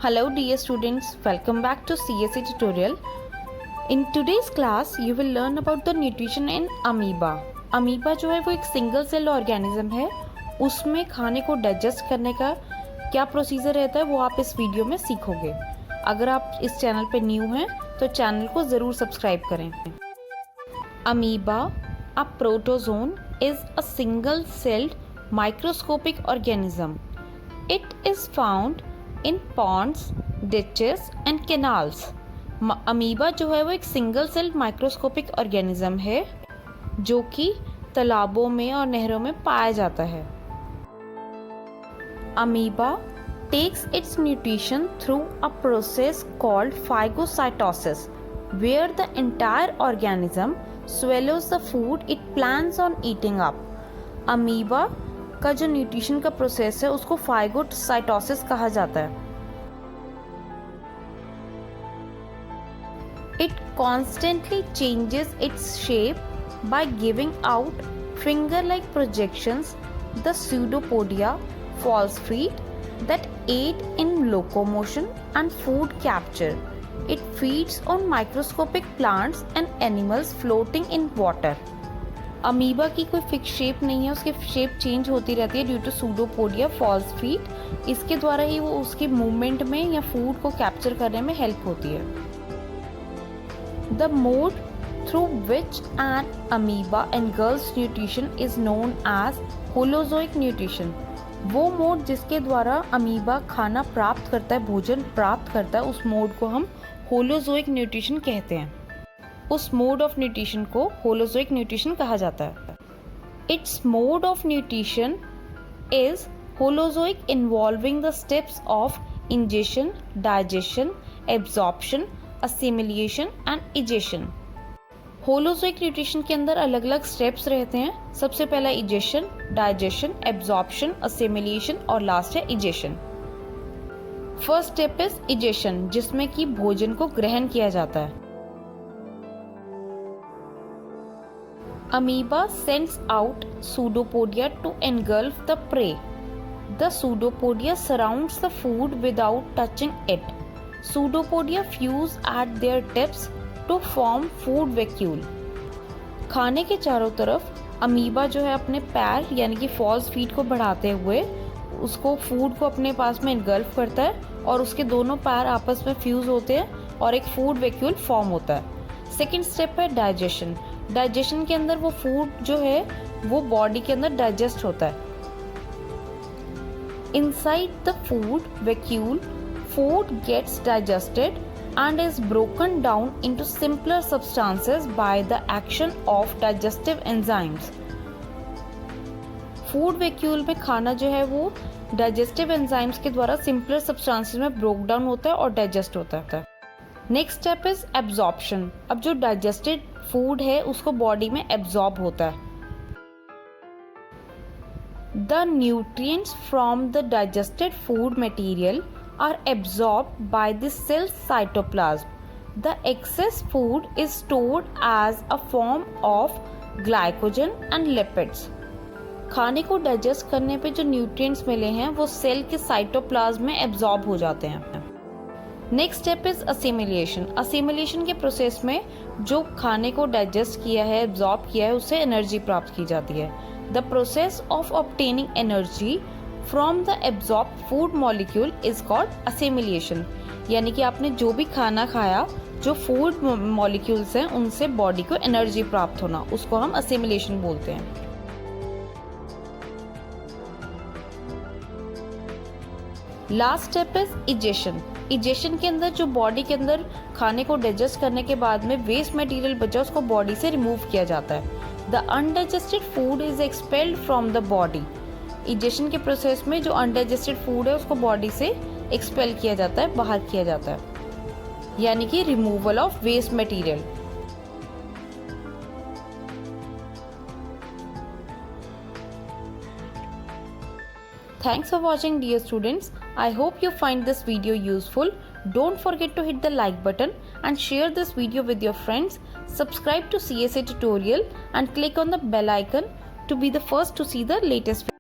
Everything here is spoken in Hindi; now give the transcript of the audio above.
Hello dear students, welcome back to CSE tutorial. In today's class, you will learn about the nutrition in amoeba. Amoeba जो है वो एक सिंगल सेल ऑर्गेनिज्म है. उसमें खाने को डाइजेस्ट करने का क्या प्रोसीजर रहता है वो आप इस वीडियो में सीखोगे. अगर आप इस चैनल पे न्यू हैं तो चैनल को ज़रूर सब्सक्राइब करें. Amoeba, a protozoan, is a single-celled microscopic organism. It is found in ponds, ditches and canals. Amoeba जो है वो एक सिंगल सेल माइक्रोस्कोपिक ऑर्गेनिज्म है जो कि तालाबों में और नहरों में पाया जाता है. Amoeba takes its nutrition through a process called phagocytosis, where the entire organism swallows the food it plans on eating up. Amoeba का जो न्यूट्रिशन का प्रोसेस है उसको फाइगोसाइटोसिस कहा जाता है. It constantly changes its shape by giving out finger-like projections, the pseudopodia, false feet, that aid in locomotion and food capture. It feeds on microscopic plants and animals floating in water. Amoeba की कोई फिक्स शेप नहीं है, उसकी शेप चेंज होती रहती है due to pseudopodia, false feet. इसके द्वारा ही वो उसकी मूवमेंट में या फूड को कैप्चर करने में हेल्प होती है. The mode through which an amoeba engulfs nutrition is known as holozoic nutrition. वो मोड जिसके द्वारा अमीबा खाना प्राप्त करता है, भोजन प्राप्त करता है, उस मोड को हम होलोजोइक न्यूट्रिशन कहते हैं. उस मोड ऑफ न्यूट्रिशन को होलोजोइक न्यूट्रिशन कहा जाता है. Its mode of nutrition is holozoic involving the steps of ingestion, digestion, absorption, assimilation and egestion. Holozoic nutrition के अंदर अलग अलग स्टेप्स रहते हैं. सबसे पहला इजेशन, डाइजेशन, एब्जॉर्प्शन, असिमिलिएशन और लास्ट है egestion. First step is egestion, जिसमें कि भोजन को ग्रहण किया जाता है. Amoeba sends out pseudopodia to engulf the prey. The pseudopodia surrounds the food without touching it. Pseudopodia fuse at their tips to form food vacuole. खाने के चारों तरफ अमीबा जो है अपने पैर यानी कि फॉल्स फीट को बढ़ाते हुए उसको फूड को अपने पास में इनगल्फ करता है और उसके दोनों पैर आपस में फ्यूज होते हैं और एक फूड वैक्यूल फॉर्म होता है. सेकेंड स्टेप है डाइजेशन. डाइजेशन के अंदर वो फूड जो है वो बॉडी के अंदर डाइजेस्ट होता है. Inside the food vacuole, food gets digested and is broken down into simpler substances by the action of digestive enzymes. Food vacuole में खाना जो है वो डाइजेस्टिव एंजाइम्स के द्वारा सिंपलर सब्सटेंसेस में ब्रोक डाउन होता है और डाइजेस्ट होता है. Next step is absorption. अब जो डाइजेस्टेड फूड है उसको बॉडी में एब्जॉर्ब होता है. The nutrients from the digested food material are absorbed by the cell cytoplasm. The excess food is stored as a form of glycogen and lipids. खाने को डाइजेस्ट करने पे जो न्यूट्रिएंट्स मिले हैं वो सेल के साइटोप्लाज्म में एब्जॉर्ब हो जाते हैं. Next step is assimilation. Assimilation के प्रोसेस में जो खाने को डाइजेस्ट किया है, एब्जॉर्ब किया है, उससे एनर्जी प्राप्त की जाती है. The process of obtaining energy from the absorb food molecule is called assimilation. यानी कि आपने जो भी खाना खाया, जो फूड मॉलिक्यूल्स हैं उनसे बॉडी को एनर्जी प्राप्त होना, उसको हम असिमिलिएशन बोलते हैं. Last step is egestion. Egestion के अंदर जो बॉडी के अंदर खाने को डाइजेस्ट करने के बाद में वेस्ट मटेरियल बचा उसको बॉडी से रिमूव किया जाता है. The undigested food is expelled from the body. Egestion के प्रोसेस में जो अनडाइजेस्टेड फूड है उसको बॉडी से एक्सपेल किया जाता है, बाहर किया जाता है, यानी कि removal of waste material. Thanks for watching dear students. I hope you find this video useful. Don't forget to hit the like button and share this video with your friends. Subscribe to CSA tutorial and click on the bell icon to be the first to see the latest video.